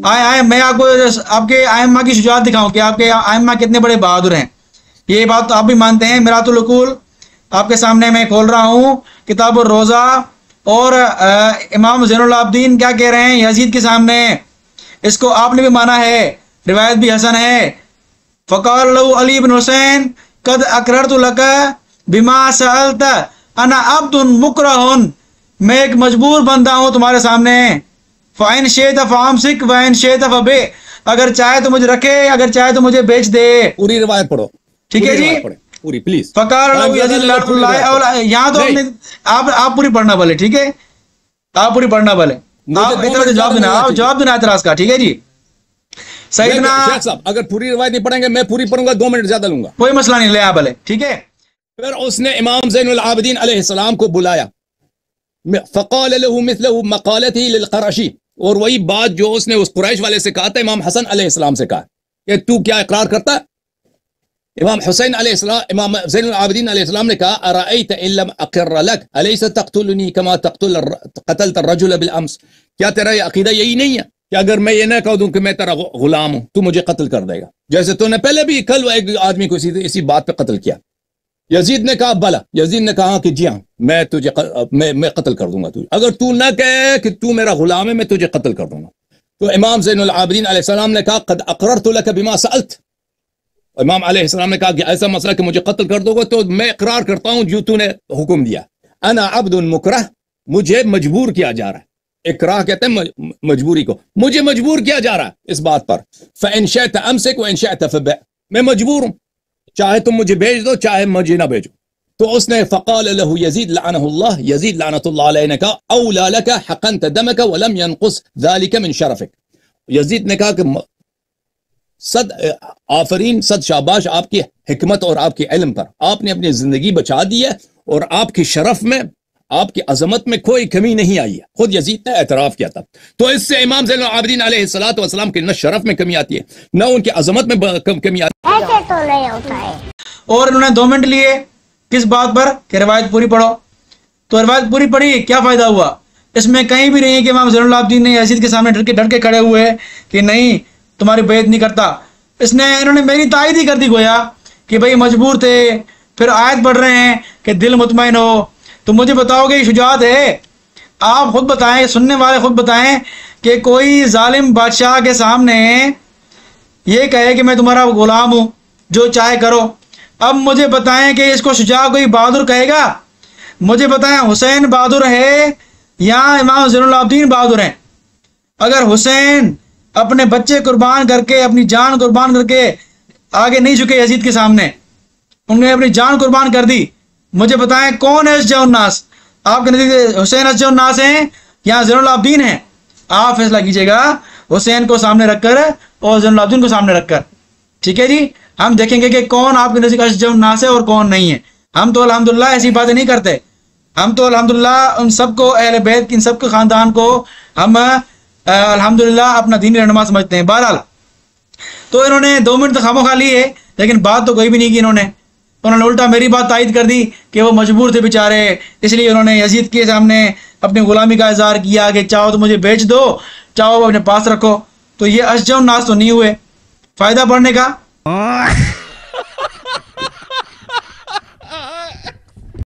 آئے آئے میں آپ کو آپ کے ائمہ کی شجاعت دکھاؤں کہ آپ کے ائمہ کتنے بڑے بہادر ہیں. یہ بات تو آپ بھی مانتے ہیں. میرات العقول آپ کے سامنے میں کھول رہا ہوں کتاب الروضہ, اور امام زین العابدین کیا کہہ رہے ہیں یزید کے سامنے. اس کو آپ نے بھی مانا ہے, روایت بھی حسن ہے. فقال له علی بن حسین قد اقررت لک بما سألت انا عبد مکرہ, میں ایک مجبور بندہ ہوں تمہارے سامنے. فَإِنْ شِئْتَ فَأَمْسِكْ وَإِنْ شِئْتَ فَبِعْ, اگر چاہے تو مجھے رکھے, اگر چاہے تو مجھے بیچ دے. پوری روایت پڑھو, ٹھیک ہے جی, پوری پلیز. فقال له یزید لعنۃ اللہ. یہاں تو آپ پوری پڑھنا بولے, ٹھیک ہے, آپ پوری پڑھنا بولے, آپ جواب دینا اعتراض کا, ٹھیک ہے جی. سیدنا شیخ صاحب اگر پوری روایت نہیں پڑھیں گے میں پوری پڑھوں گا, 2 منٹ زیادہ لوں گا, کوئی مسئلہ نہیں, لے آپ بولے, ٹھیک ہے. پھر اس نے امام زین العابدین علیہ السلام کو بلایا, فقال له مثله مقالته للقرشی, اور وہی بات جو اس نے اس قریش والے سے کہا تھا امام حسن علیہ السلام سے کہا کہ تو کیا اقرار کرتا ہے. امام حسین علیہ السلام, امام زین العابدین علیہ السلام نے کہا ارأیت ان لم اقر لک الیس تقتلنی کما قتلت الرجل بالامس, کیا تیرا یہ عقیدہ یہی نہیں ہے کہ اگر میں یہ نہ کہہ دوں کہ میں تیرا غلام ہوں تو مجھے قتل کر دے گا, جیسے تو نے پہلے بھی کل ایک آدمی کو اسی بات پہ قتل کیا. یزید نے کہا بلا, یزید نے کہا کہ جی ہاں میں تجھے میں قتل کر دوں گا تجھے, اگر تو نہ کہے کہ تو میرا غلام ہے میں تجھے قتل کر دوں گا. تو امام زین العابدین علیہ السلام نے کہا قد اقررت لک بما سألت, امام علیہ السلام نے کہا کہ ایسا مسئلہ کہ مجھے قتل کر دو گا تو میں اقرار کرتا ہوں جو تو نے حکم دیا. انا عبد مکرہ, مجھے مجبور کیا جا رہا ہے, اکراہ کہتے ہیں مجبوری کو, مجھے مجبور کیا جا رہا ہے اس بات پر. فإن شئت امسک وإن شئت فبع, میں مجبور ہوں, چاہے تم مجھے بھیج دو چاہے مجھے نہ بھیجو. تو اس نے فقال له یزید لعنہ اللہ, یزید لعنت اللہ علیہ نے کہا اولا لک حقنت دمک ولم ينقص ذلك من شرفک. یزید نے کہا کہ صد آفرین, صد شاباش آپ کی حکمت اور آپ کے علم پر, آپ نے اپنی زندگی بچا دی ہے اور آپ کی شرف میں, آپ کی عظمت میں کوئی کمی نہیں آئی ہے. خود یزید نے اعتراف کیا تھا. تو اس سے امام زین العابدین علیہ السلام کے نہ شرف میں کمی آتی ہے نہ ان کی عظمت میں کمی آتی ہے. ایسے تو نہیں ہوتا ہے. اور انہوں نے 2 منٹ لیے کس بات پر کہ روایت پوری پڑھو. تو روایت پوری پڑھی, کیا فائدہ ہوا؟ اس میں کہیں بھی نہیں ہے کہ امام زین العابدین نے یزید کے سامنے ڈر کے کھڑے ہوئے کہ نہیں تمہاری بیعت نہیں کرتا. انہوں نے میری تائید ہی کر دی گویا کہ بھئی مجبور تھے. پھر آیت پڑھ رہے ہیں کہ دل مطمئن ہو. تو مجھے بتاؤ گے یہ شجاعت ہے؟ آپ خود بتائیں, سننے والے خود بتائیں کہ کوئی ظالم بادشاہ کے سامنے یہ کہے کہ میں تمہارا غلام ہوں, جو چاہے کرو. اب مجھے بتائیں کہ اس کو شجاع کوئی بہادر کہے گا؟ مجھے بتائیں حسین بہادر ہے یا امام زین العابدین بہادر ہیں؟ اگر حسین اپنے بچے قربان کر کے, اپنی جان قربان کر کے آگے نہیں جھکے یزید کے سامنے, انہوں نے اپنی جان قربان کر دی, مجھے بتائیں کون ہے اشجع الناس؟ آپ کے نزدیک حسین اشجع الناس ہیں یا زین العابدین ہیں؟ آپ فیصلہ کیجئے گا حسین کو سامنے رکھ کر اور زین العابدین کو سامنے رکھ کر. ٹھیک ہے جی, ہم دیکھیں گے کہ کون آپ کے نزدیک اشجع الناس ہے اور کون نہیں ہے. ہم تو الحمدللہ ایسی باتیں نہیں کرتے. ہم تو الحمدللہ ان سب کو, اہل بیت, ان سب کے خاندان کو ہم الحمدللہ اپنا دینی رہنما سمجھتے ہیں. بہرحال تو انہوں نے 2 منٹ خاموخواہ لیے, لیکن بات تو کوئی بھی نہیں کی. انہوں نے الٹا میری بات تائید کر دی کہ وہ مجبور تھے بیچارے, اس لیے انہوں نے یزید کے سامنے اپنی غلامی کا اظہار کیا کہ چاہو تو مجھے بیچ دو, چاہو وہ اپنے پاس رکھو. تو یہ اشجع الناس تو نہیں ہوئے. فائدہ پڑھنے کا